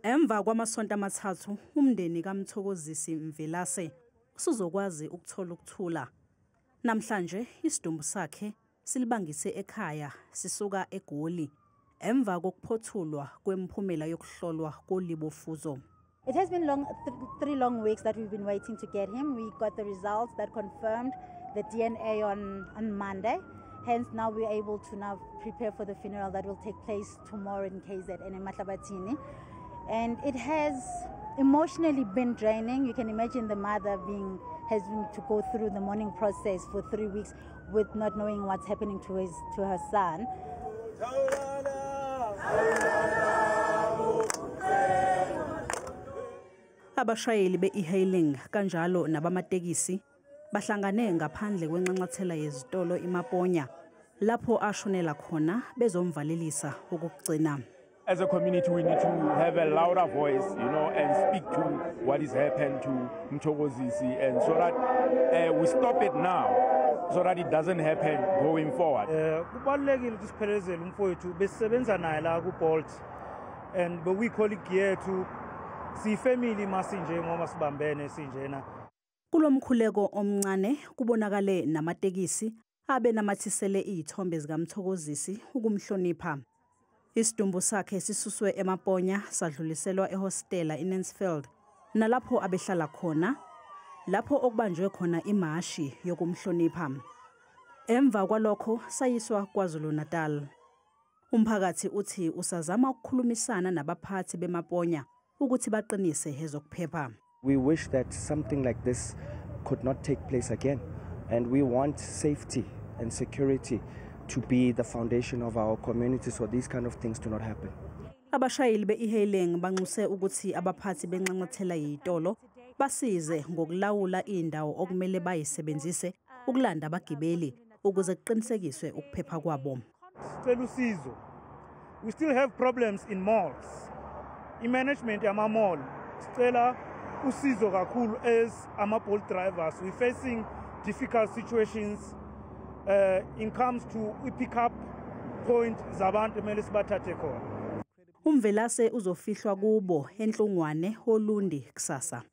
Emva kwamasonto amathathu umndeni kaMthokozisi Mvelase usuzokwazi ukuthola ukuthula. Namhlanje isidumbu sakhe silibangise ekhaya sisuka eGoli emva kokuphothulwa kwemphumela yokuhlolwa kolibofuzo. It has been three long weeks that we've been waiting to get him. We got the results that confirmed the DNA on Monday. Hence, now we're able to now prepare for the funeral that will take place tomorrow in KZN in Matlabatini. And it has emotionally been draining. You can imagine the mother has been to go through the mourning process for 3 weeks with not knowing what's happening to her son. Abashayeli be-e-hailing kanjalo nabamatekisi bahlangane ngaphandle kwenxanxathela yezitolo iMaponya lapho ashonela khona bezomvalelisa ukugcina. As a community, we need to have a louder voice, and speak to what is happened to Mthokozisi, and so that we stop it now, so that it doesn't happen going forward. Kubalulekile ukuthi siphelezele umfowethu besisebenza naye la ku Bolt, and we colleague here to si family masinje ngoma sibambene sinjena. Kulomkhuleko omncane kubonakale namatekisi abe namathisele izithombe zikaMthokozisi ukumhlonipha. Isidumbu sakhe sisuswe eMaponya sadluliselwa ehostela eNansfield nalapho abehlala khona lapho okubanjwe khona imashi yokumhlonipha. Emva kwalokho sayiswa KwaZulu-Natal. Umphakathi uthi usazama ukukhulumisana nabaphathi beMaponya ukuthi baqinise ezokuphepha. We wish that something like this could not take place again, and we want safety and security to be the foundation of our community so these kind of things do not happen. Abashayeli be-e-hailing banxuse ukuthi abaphathi benxanxathela yitolo basize ngokulawula indawo okumele bayisebenzise ukulanda abagibeli ukuze kuqinisekiswe ukuphepha kwabo. Sicela usizo. We still have problems in malls. I-management yama-mall sicela usizo kakhulu as ama-Bolt drivers. We're facing difficult situations in comes to pick-up point zabantu emele sibathathe khona. Umvelase uzofihlwa kubo enhlungwane hoLundi kusasa.